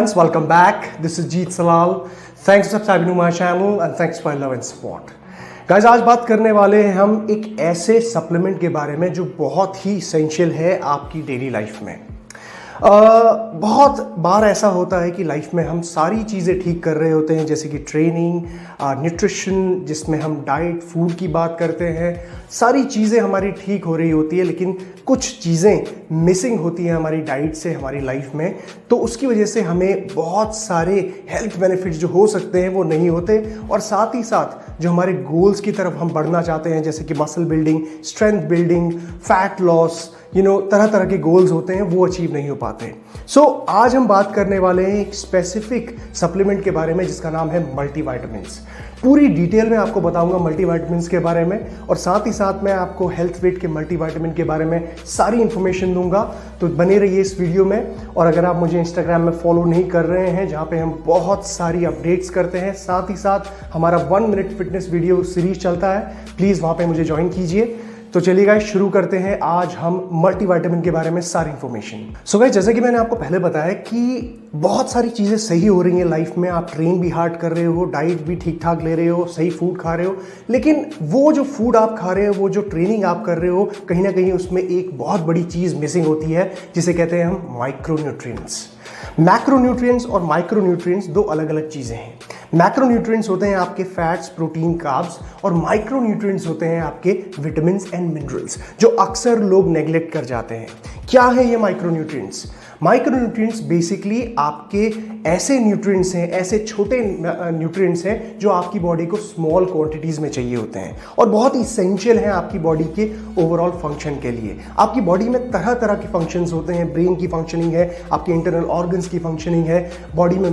friends, welcome back. This is Jeet Salal. Thanks for subscribing to my channel and thanks for love and support. Guys आज बात करने वाले हैं हम एक ऐसे सप्लीमेंट के बारे में जो बहुत ही इसेंशियल है आपकी डेली लाइफ में। बहुत बार ऐसा होता है कि लाइफ में हम सारी चीज़ें ठीक कर रहे होते हैं, जैसे कि ट्रेनिंग, न्यूट्रिशन, जिसमें हम डाइट फूड की बात करते हैं, सारी चीज़ें हमारी ठीक हो रही होती है, लेकिन कुछ चीज़ें मिसिंग होती हैं हमारी डाइट से हमारी लाइफ में। तो उसकी वजह से हमें बहुत सारे हेल्थ बेनिफिट्स जो हो सकते हैं वो नहीं होते, और साथ ही साथ जो हमारे गोल्स की तरफ हम बढ़ना चाहते हैं, जैसे कि muscle building, strength building, fat loss, तरह तरह के गोल्स होते हैं, वो अचीव नहीं हो पाते। सो आज हम बात करने वाले हैं एक स्पेसिफिक सप्लीमेंट के बारे में जिसका नाम है मल्टीविटामिन्स। पूरी डिटेल में आपको बताऊंगा मल्टीविटामिन्स के बारे में, और साथ ही साथ मैं आपको हेल्थ वेट के मल्टीविटामिन के बारे में सारी इंफॉर्मेशन दूंगा। तो बने रहिए इस वीडियो में। और अगर आप मुझे इंस्टाग्राम में फॉलो नहीं कर रहे हैं, जहाँ पे हम बहुत सारी अपडेट्स करते हैं, साथ ही साथ हमारा 1 मिनट फिटनेस वीडियो सीरीज चलता है, प्लीज़ वहाँ पे मुझे ज्वाइन कीजिए। तो चलिए गाइस शुरू करते हैं आज हम मल्टीविटामिन के बारे में सारी इंफॉर्मेशन। सो गाइस जैसे कि मैंने आपको पहले बताया कि बहुत सारी चीज़ें सही हो रही हैं लाइफ में, आप ट्रेन भी हार्ड कर रहे हो, डाइट भी ठीक ठाक ले रहे हो, सही फूड खा रहे हो, लेकिन वो जो फूड आप खा रहे हो, वो जो ट्रेनिंग आप कर रहे हो, कहीं ना कहीं उसमें एक बहुत बड़ी चीज़ मिसिंग होती है जिसे कहते हैं हम माइक्रोन्यूट्रिएंट्स। मैक्रोन्यूट्रिएंट्स और माइक्रोन्यूट्रिएंट्स दो अलग अलग चीज़ें हैं। मैक्रोन्यूट्रिएंट्स होते हैं आपके फैट्स, प्रोटीन, कार्ब्स, और माइक्रोन्यूट्रिएंट्स होते हैं आपके विटामिन्स एंड मिनरल्स, जो अक्सर लोग नेग्लेक्ट कर जाते हैं। क्या है ये माइक्रोन्यूट्रिएंट्स? माइक्रोन्यूट्रिएंट्स बेसिकली आपके ऐसे न्यूट्रिएंट्स हैं, ऐसे छोटे न्यूट्रिएंट्स हैं जो आपकी बॉडी को स्मॉल क्वांटिटीज़ में चाहिए होते हैं और बहुत इसेंशियल हैं आपकी बॉडी के ओवरऑल फंक्शन के लिए। आपकी बॉडी में तरह तरह के फंक्शंस होते हैं, ब्रेन की फंक्शनिंग है, आपके इंटरनल ऑर्गन्स की फंक्शनिंग है, बॉडी में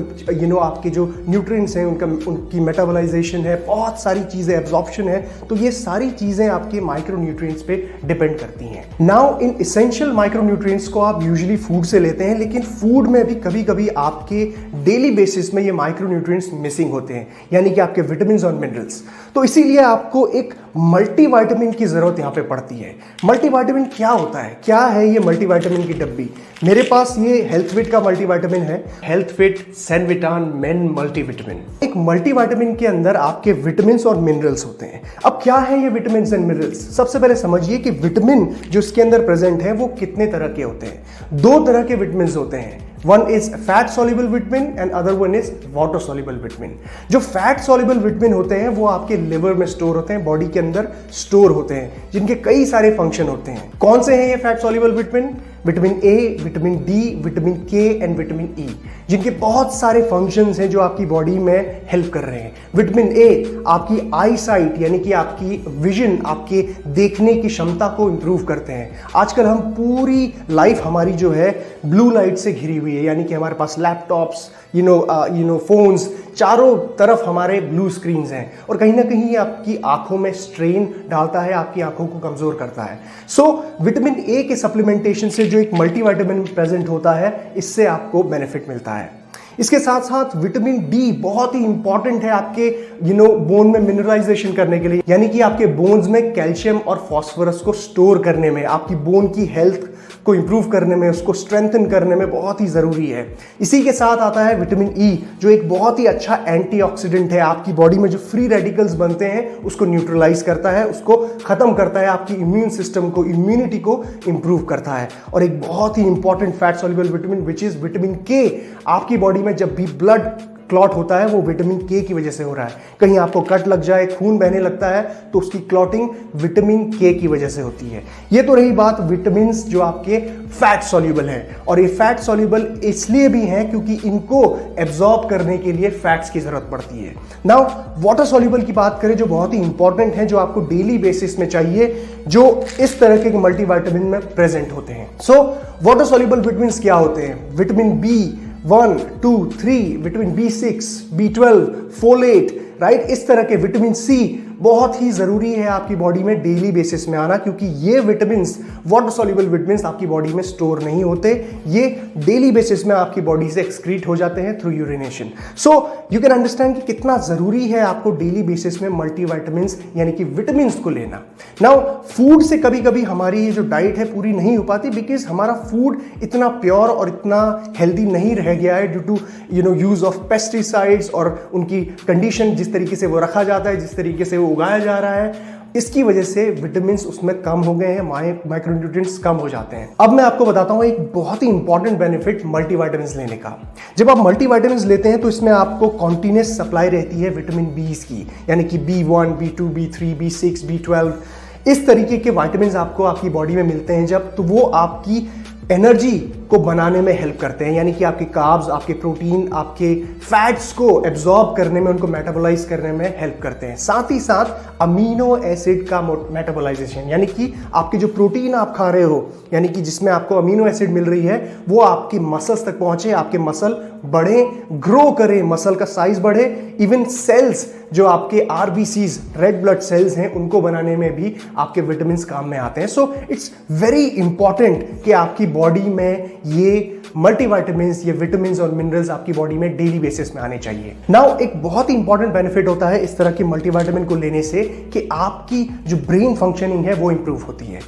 आपके जो न्यूट्रिएंट्स हैं उनकी मेटाबोलाइजेशन है, बहुत सारी चीज़ें, एब्जॉर्प्शन है। तो ये सारी चीज़ें आपके माइक्रोन्यूट्रिएंट्स पे डिपेंड करती हैं। नाउ इन इसेंशियल माइक्रोन्यूट्रिएंट्स को आप यूजुअली फूड से लेते हैं, लेकिन फूड में भी कभी कभी आपके डेली बेसिस में ये माइक्रोन्यूट्रिएंट्स मिसिंग होते हैं, यानी कि आपके विटामिन्स और मिनरल्स। तो इसीलिए आपको एक मल्टीविटामिन की जरूरत यहाँ पे पड़ती है। मल्टीविटामिन क्या होता है? क्या है ये मल्टीविटामिन की डब्बी? मेरे पास ये हेल्थ फिट का मल्टीविटामिन है, हेल्थ फिट सेनविटान मेन मल्टीविटामिन। एक मल्टीविटामिन के अंदर आपके विटामिन्स और मिनरल्स होते हैं। अब क्या है ये विटामिन्स एंड मिनरल्स? सबसे पहले समझिए कि विटामिन जो इसके अंदर प्रेजेंट है वो कितने तरह के होते हैं। 2 तरह के विटामिन्स होते हैं, one is fat soluble vitamin and other one is water soluble vitamin. जो फैट सॉल्युबल विटामिन होते हैं वो आपके लिवर में स्टोर होते हैं, बॉडी के अंदर स्टोर होते हैं, जिनके कई सारे फंक्शन होते हैं। कौन से हैं ये fat soluble vitamin? Vitamin A, vitamin D, vitamin के एंड विटामिन ई, जिनके बहुत सारे फंक्शंस हैं जो आपकी बॉडी में हेल्प कर रहे हैं। विटामिन ए आपकी आई साइट यानी कि आपकी विजन, आपके देखने की क्षमता को इंप्रूव करते हैं। आजकल हम पूरी लाइफ हमारी जो है ब्लू लाइट से घिरी हुई है, यानी कि हमारे पास लैपटॉप्स, फोन्स, चारों तरफ हमारे ब्लू स्क्रीन्स हैं, और कहीं ना कहीं ये आपकी आंखों में स्ट्रेन डालता है, आपकी आंखों को कमजोर करता है। सो विटामिन ए के सप्लीमेंटेशन से जो एक मल्टीविटामिन प्रेजेंट होता है, इससे आपको बेनिफिट मिलता है। इसके साथ साथ विटामिन डी बहुत ही इंपॉर्टेंट है आपके बोन में मिनरलाइजेशन करने के लिए, यानी कि आपके बोन्स में कैल्शियम और फॉस्फोरस को स्टोर करने में, आपकी बोन की हेल्थ को इंप्रूव करने में, उसको स्ट्रेंथन करने में बहुत ही ज़रूरी है। इसी के साथ आता है विटामिन ई, जो एक बहुत ही अच्छा एंटीऑक्सीडेंट है। आपकी बॉडी में जो फ्री रेडिकल्स बनते हैं उसको न्यूट्रलाइज करता है, उसको खत्म करता है, आपकी इम्यून सिस्टम को, इम्यूनिटी को इंप्रूव करता है। और एक बहुत ही important fat soluble vitamin which is vitamin K, आपकी बॉडी में जब भी ब्लड क्लॉट होता है वो विटामिन के की वजह से हो रहा है। कहीं आपको कट लग जाए, खून बहने लगता है, तो उसकी क्लॉटिंग विटामिन के की वजह से होती है। ये तो रही बात विटामिन्स जो आपके फैट सॉल्युबल हैं, और ये फैट सॉल्युबल इसलिए भी हैं क्योंकि इनको एब्जॉर्ब करने के लिए फैट्स की जरूरत पड़ती है। नाउ वाटर सॉल्युबल की बात करें, जो बहुत ही इंपॉर्टेंट है, जो आपको डेली बेसिस में चाहिए, जो इस तरह के मल्टीविटामिन में प्रेजेंट होते हैं। सो वाटर सॉल्युबल विटामिन्स क्या होते हैं? Vitamin B1, 2, 3, vitamin B6, B12, folate, right? इस तरह के विटामिन सी, बहुत ही ज़रूरी है आपकी बॉडी में डेली बेसिस में आना, क्योंकि ये विटामिन, वाटर सॉल्युबल विटामिन आपकी बॉडी में स्टोर नहीं होते, ये डेली बेसिस में आपकी बॉडी से एक्सक्रीट हो जाते हैं through urination. So you can understand कि कितना ज़रूरी है आपको डेली बेसिस में मल्टीविटामिन यानी कि विटामिन को लेना। नाउ फूड से कभी कभी हमारी ये जो डाइट है पूरी नहीं हो पाती, बिकॉज हमारा फूड इतना प्योर और इतना हेल्दी नहीं रह गया है due to use of pesticides और उनकी कंडीशन, जिस तरीके से वो रखा जाता है, जिस तरीके से वो उगाया जा रहा है, इसकी वजह से विटामिन उसमें कम हो गए हैं, माइक्रोन्यूट्रिएंट्स कम हो जाते हैं। अब मैं आपको बताता हूं एक बहुत ही इंपॉर्टेंट बेनिफिट मल्टीविटामिन लेने का। जब आप मल्टीविटामिन लेते हैं तो इसमें आपको कॉन्टिन्यूस सप्लाई रहती है विटामिन बी की, यानी कि B1, B2, B3, B6, B12, इस तरीके के विटामिन आपको आपकी बॉडी में मिलते हैं जब, तो वो आपकी एनर्जी को बनाने में हेल्प करते हैं, यानी कि आपके कार्ब्स, आपके प्रोटीन, आपके फैट्स को एब्जॉर्ब करने में, उनको मेटाबोलाइज करने में हेल्प करते हैं। साथ ही साथ अमीनो एसिड का मेटाबोलाइजेशन, यानी कि आपके जो प्रोटीन आप खा रहे हो, यानी कि जिसमें आपको अमीनो एसिड मिल रही है, वो आपकी मसल्स तक पहुंचे, आपके मसल बढ़े, ग्रो करें, मसल का साइज बढ़े, इवन सेल्स जो आपके आरबीसीज, रेड ब्लड सेल्स हैं, उनको बनाने में भी आपके विटामिन काम में आते हैं। सो इट्स वेरी इंपॉर्टेंट कि आपकी बॉडी में ये मल्टीविटामिन, ये विटामिन और मिनरल्स आपकी बॉडी में डेली बेसिस में आने चाहिए। नाउ एक बहुत ही इंपॉर्टेंट बेनिफिट होता है इस तरह की मल्टीविटामिन को लेने से कि आपकी जो ब्रेन फंक्शनिंग है वो इंप्रूव होती है।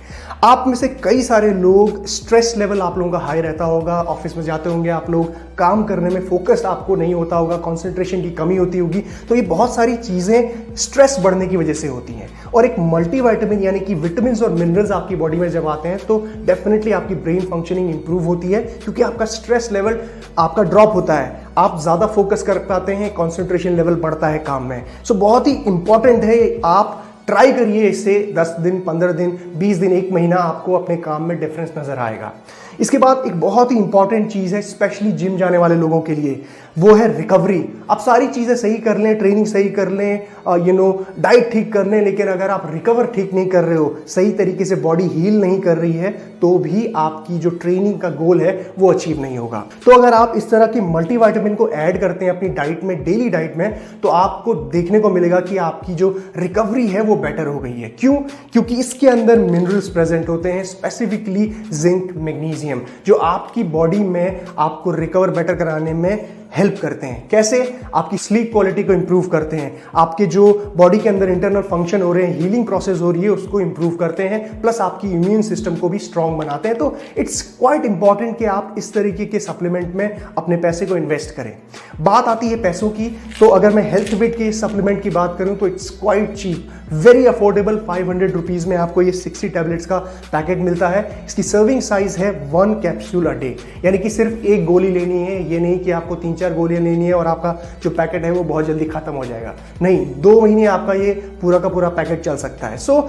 आप में से कई सारे लोग, स्ट्रेस लेवल आप लोगों का हाई रहता होगा, ऑफिस में जाते होंगे आप लोग, काम करने में फोकस्ड आपको नहीं होता होगा, कंसंट्रेशन की कमी होती होगी, तो ये बहुत सारी चीजें स्ट्रेस बढ़ने की वजह से होती हैं। और एक मल्टीविटामिन यानी कि विटामिन और मिनरल्स आपकी बॉडी में जब आते हैं तो डेफिनेटली आपकी ब्रेन फंक्शनिंग इंप्रूव होती है, क्योंकि आपका स्ट्रेस लेवल आपका ड्रॉप होता है, आप ज्यादा फोकस कर पाते हैं, कंसंट्रेशन लेवल बढ़ता है काम में। सो बहुत ही इंपॉर्टेंट है, आप ट्राई करिए, इससे 10 दिन, 15 दिन, 20 दिन, 1 महीना आपको अपने काम में डिफरेंस नजर आएगा। इसके बाद एक बहुत ही इंपॉर्टेंट चीज है, स्पेशली जिम जाने वाले लोगों के लिए, वो है रिकवरी। आप सारी चीजें सही कर लें, ट्रेनिंग सही कर लें, डाइट ठीक कर लें, लेकिन अगर आप रिकवर ठीक नहीं कर रहे हो, सही तरीके से बॉडी हील नहीं कर रही है, तो भी आपकी जो ट्रेनिंग का गोल है वो अचीव नहीं होगा। तो अगर आप इस तरह की मल्टीविटामिन को ऐड करते हैं अपनी डाइट में, डेली डाइट में, तो आपको देखने को मिलेगा कि आपकी जो रिकवरी है वो बेटर हो गई है। क्यों? क्योंकि इसके अंदर मिनरल्स प्रेजेंट होते हैं, स्पेसिफिकली जिंक, मैग्नीशियम, जो आपकी बॉडी में आपको रिकवर बेटर कराने में हेल्प करते हैं। कैसे? आपकी स्लीप क्वालिटी को इंप्रूव करते हैं, आपके जो बॉडी के अंदर इंटरनल फंक्शन हो रहे हैं, हीलिंग प्रोसेस हो रही है, उसको इंप्रूव करते हैं, प्लस आपकी इम्यून सिस्टम को भी स्ट्रांग बनाते हैं। तो इट्स क्वाइट इंपॉर्टेंट कि आप इस तरीके के सप्लीमेंट में अपने पैसे को इन्वेस्ट करें। बात आती है पैसों की, तो अगर मैं हेल्थ विट के सप्लीमेंट की बात करूं तो it's quite cheap, very affordable. 500 rupees में आपको ये 60 टैबलेट्स का पैकेट मिलता है। इसकी सर्विंग साइज है 1 कैप्सूल अ डे, यानी कि सिर्फ 1 गोली लेनी है। ये नहीं कि आपको 3-4 गोलियां लेनी है और आपका जो पैकेट है वो बहुत जल्दी खत्म हो जाएगा। नहीं, 2 महीने आपका ये पूरा का पूरा पैकेट चल सकता है। सो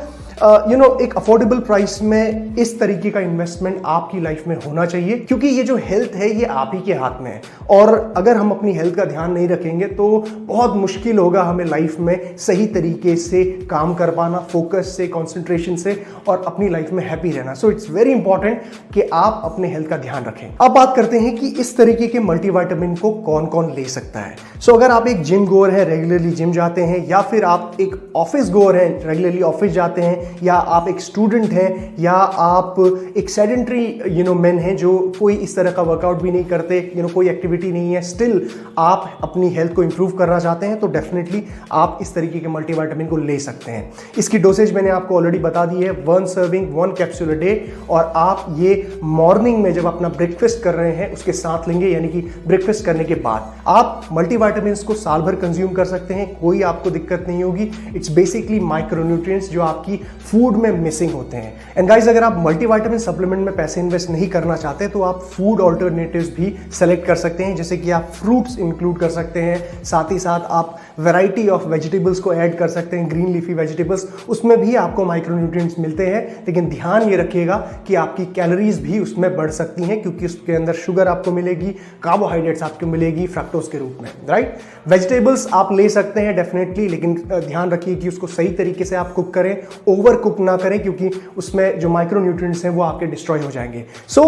एक अफोर्डेबल प्राइस में इस तरीके का इन्वेस्टमेंट आपकी लाइफ में होना चाहिए, क्योंकि ये जो हेल्थ है ये आप ही के हाथ में है। और अगर हम अपनी हेल्थ का ध्यान नहीं रखेंगे तो बहुत मुश्किल होगा हमें लाइफ में सही तरीके से काम कर पाना, फोकस से, कंसंट्रेशन से, और अपनी लाइफ में हैप्पी रहना। सो इट्स वेरी इंपॉर्टेंट कि आप अपने हेल्थ का ध्यान रखें। अब बात करते हैं कि इस तरीके के मल्टीविटामिन को कौन कौन ले सकता है। सो अगर आप एक जिम गोअर है, रेगुलरली जिम जाते हैं, या फिर आप एक ऑफिस गोअर है, रेगुलरली ऑफिस जाते हैं, या आप एक स्टूडेंट हैं, या आप एक सेडेंटरी मैन हैं जो कोई इस तरह का वर्कआउट भी नहीं करते, कोई एक्टिविटी नहीं है, स्टिल आप अपनी हेल्थ को इंप्रूव करना चाहते हैं, तो डेफिनेटली आप इस तरीके के मल्टीविटामिन को ले सकते हैं। इसकी डोसेज मैंने आपको ऑलरेडी बता दी है, 1 सर्विंग 1 कैप्सूल अ डे, और आप ये मॉर्निंग में जब अपना ब्रेकफास्ट कर रहे हैं उसके साथ लेंगे, यानी कि ब्रेकफास्ट करने के बाद। आप मल्टीविटामिन को साल भर कंज्यूम कर सकते हैं, कोई आपको दिक्कत नहीं होगी। इट्स बेसिकली माइक्रोन्यूट्रिएंट्स जो आपकी फूड में मिसिंग होते हैं। एंड गाइस, अगर आप मल्टीविटामिन सप्लीमेंट में पैसे इन्वेस्ट नहीं करना चाहते तो आप फूड ऑल्टरनेटिव्स भी सेलेक्ट कर सकते हैं, जैसे कि आप फ्रूट्स इंक्लूड कर सकते हैं, साथ ही साथ आप वैरायटी ऑफ वेजिटेबल्स को ऐड कर सकते हैं, ग्रीन लीफी वेजिटेबल्स, उसमें भी आपको माइक्रोन्यूट्रिएंट्स मिलते हैं। लेकिन ध्यान ये रखिएगा कि आपकी कैलोरीज भी उसमें बढ़ सकती हैं, क्योंकि उसके अंदर शुगर आपको मिलेगी, कार्बोहाइड्रेट्स आपको मिलेगी फ्रक्टोज के रूप में, राइट। वेजिटेबल्स आप ले सकते हैं डेफिनेटली, लेकिन ध्यान रखिए कि उसको सही तरीके से आप कुक करें। ओवर ओवर कुक ना करें, क्योंकि उसमें जो माइक्रो न्यूट्रिएंट्स हैं वो आपके डिस्ट्रॉय हो जाएंगे। सो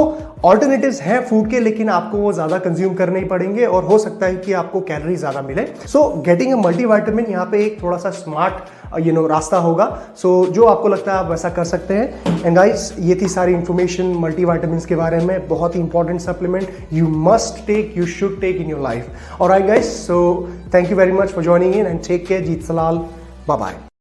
ऑल्टरनेटिव्स हैं फूड के, लेकिन आपको वो ज़्यादा कंज्यूम करने ही पड़ेंगे और हो सकता है कि आपको कैलोरी ज़्यादा मिले। सो गेटिंग अ मल्टीविटामिन यहाँ पे एक थोड़ा सा स्मार्ट रास्ता होगा। सो जो आपको लगता है आप वैसा कर सकते हैं। एंड गाइस, ये थी सारी इंफॉर्मेशन मल्टीविटामिन्स के बारे में। बहुत ही important supplement, you must take, you should take in your life. Alright guys, so thank you very much for joining in and take care. Jeet Salal, bye bye.